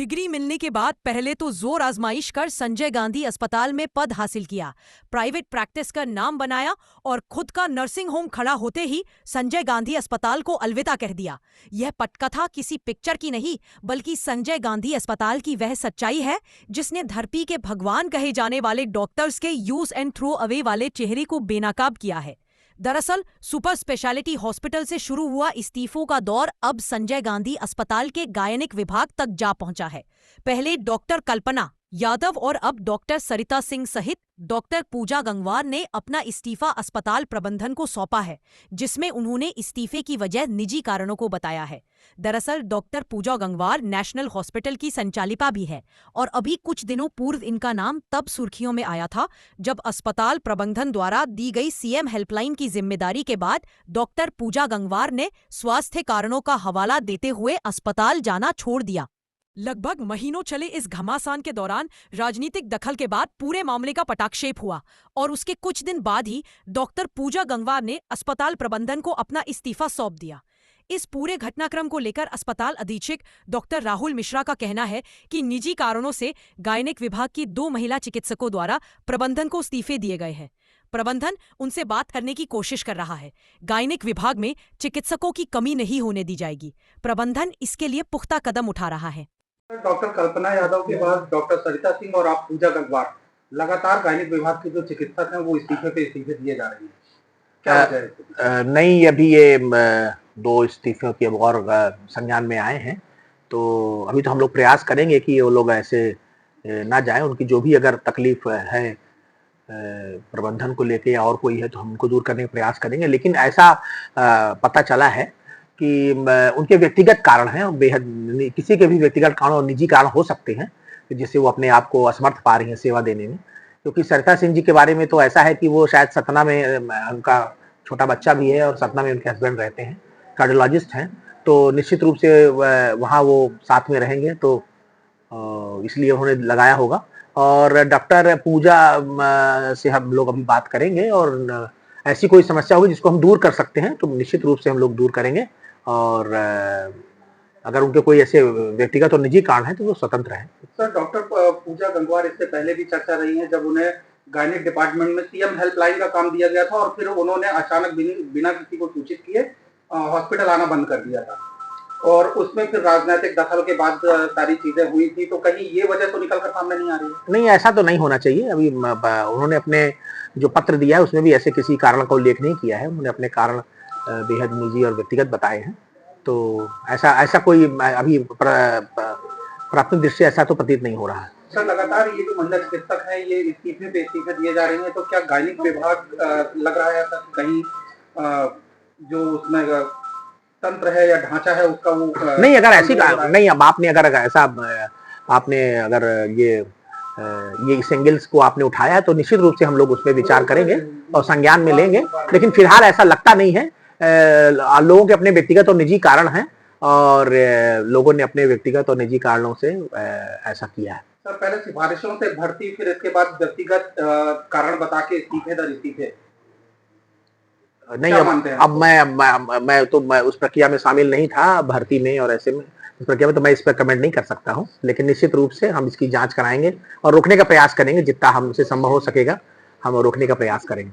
Degree मिलने के बाद पहले तो जोर आजमाइश कर संजय गांधी अस्पताल में पद हासिल किया, प्राइवेट प्रैक्टिस का नाम बनाया और खुद का नर्सिंग होम खड़ा होते ही संजय गांधी अस्पताल को अलविदा कह दिया। यह पटकथा किसी पिक्चर की नहीं बल्कि संजय गांधी अस्पताल की वह सच्चाई है जिसने धरती के भगवान कहे जाने वाले डॉक्टर्स के यूज एंड थ्रो अवे वाले चेहरे को बेनकाब किया है। दरअसल सुपर स्पेशलिटी हॉस्पिटल से शुरू हुआ इस्तीफों का दौर अब संजय गांधी अस्पताल के गायनिक विभाग तक जा पहुंचा है। पहले डॉक्टर कल्पना यादव और अब डॉक्टर सरिता सिंह सहित डॉक्टर पूजा गंगवार ने अपना इस्तीफा अस्पताल प्रबंधन को सौंपा है, जिसमें उन्होंने इस्तीफे की वजह निजी कारणों को बताया है। दरअसल डॉक्टर पूजा गंगवार नेशनल हॉस्पिटल की संचालिका भी है और अभी कुछ दिनों पूर्व इनका नाम तब सुर्खियों में आया था जब अस्पताल प्रबंधन द्वारा दी गई सीएम हेल्पलाइन की जिम्मेदारी के बाद डॉक्टर पूजा गंगवार ने स्वास्थ्य कारणों का हवाला देते हुए अस्पताल जाना छोड़ दिया। लगभग महीनों चले इस घमासान के दौरान राजनीतिक दखल के बाद पूरे मामले का पटाक्षेप हुआ और उसके कुछ दिन बाद ही डॉक्टर पूजा गंगवार ने अस्पताल प्रबंधन को अपना इस्तीफा सौंप दिया। इस पूरे घटनाक्रम को लेकर अस्पताल अधीक्षक डॉक्टर राहुल मिश्रा का कहना है कि निजी कारणों से गायनिक विभाग की 2 महिला चिकित्सकों द्वारा प्रबंधन को इस्तीफे दिए गए हैं। प्रबंधन उनसे बात करने की कोशिश कर रहा है। गायनिक विभाग में चिकित्सकों की कमी नहीं होने दी जाएगी। प्रबंधन इसके लिए पुख्ता कदम उठा रहा है। डॉक्टर कल्पना यादव के बाद डॉक्टर सरिता सिंह और आप पूजा गंगवार लगातार गायनिक विभाग के जो चिकित्सक हैं वो इस्तीफे पे इस्तीफे दिए जा रहे हैं, क्या वजह है? नहीं, अभी ये 2 इस्तीफों के और संज्ञान में आए हैं, तो अभी तो हम लोग प्रयास करेंगे कि वो लोग ऐसे ना जाएं। उनकी जो भी अगर तकलीफ है प्रबंधन को लेके या और कोई है तो हम उनको दूर करने का प्रयास करेंगे। लेकिन ऐसा पता चला है कि उनके व्यक्तिगत कारण हैं, बेहद किसी के भी व्यक्तिगत कारण और निजी कारण हो सकते हैं जिससे वो अपने आप को असमर्थ पा रही हैं सेवा देने में। क्योंकि सरिता सिंह जी के बारे में तो ऐसा है कि वो शायद सतना में उनका छोटा बच्चा भी है और सतना में उनके हस्बैंड रहते हैं, कार्डियोलॉजिस्ट हैं, तो निश्चित रूप से वहाँ वो साथ में रहेंगे, तो इसलिए उन्होंने लगाया होगा। और डॉक्टर पूजा से हम लोग अभी बात करेंगे और ऐसी कोई समस्या होगी जिसको हम दूर कर सकते हैं तो निश्चित रूप से हम लोग दूर करेंगे। और अगर उनके कोई ऐसे व्यक्तिगत और निजी कारण है तो वो स्वतंत्र हैं। सर, डॉक्टर पूजा गंगवार इससे पहले भी चर्चा रही है जब उन्हें गायनिक डिपार्टमेंट में सीएम हेल्पलाइन का काम दिया गया था और फिर उन्होंने अचानक बिना किसी को सूचित किए हॉस्पिटल आना बंद कर दिया था और उसमें फिर राजनीतिक दखल के बाद सारी चीजें हुई थी, तो कहीं ये वजह तो निकल कर सामने नहीं आ रही है? नहीं, ऐसा तो नहीं होना चाहिए। अभी उन्होंने अपने जो पत्र दिया है उसमें भी ऐसे किसी कारण का उल्लेख नहीं किया है। उन्होंने अपने कारण बेहद निजी और व्यक्तिगत बताए हैं, तो ऐसा कोई अभी प्राथमिक दृष्टि ऐसा तो प्रतीत नहीं हो रहा है। सर, लगातार ये जो महिला चिकित्सक हैं ये इस्तीफे पे इस्तीफे दिए जा रहे हैं, तो क्या गायनिक विभाग लग रहा है ऐसा कहीं जो उसमें तंत्र है या ढांचा है उसका वो नहीं, अगर ऐसी नहीं, अब आपने अगर ऐसा आपने अगर ये सिंगल्स को आपने उठाया है तो निश्चित रूप से हम लोग उस पर विचार करेंगे और संज्ञान में लेंगे। लेकिन फिलहाल ऐसा लगता नहीं है। लोगों के अपने व्यक्तिगत और निजी कारण हैं और लोगों ने अपने व्यक्तिगत और निजी कारणों से ऐसा किया है। सर, पहले सिफारिशों से भर्ती, फिर इसके बाद व्यक्तिगत कारण बता के इस्तीफे दर इस्तीफे नहीं। अब मैं उस प्रक्रिया में शामिल नहीं था भर्ती में और ऐसे में इस प्रक्रिया में, तो मैं इस पर कमेंट नहीं कर सकता हूं। लेकिन निश्चित रूप से हम इसकी जांच कराएंगे और रोकने का प्रयास करेंगे, जितना हमसे संभव हो सकेगा हम रोकने का प्रयास करेंगे।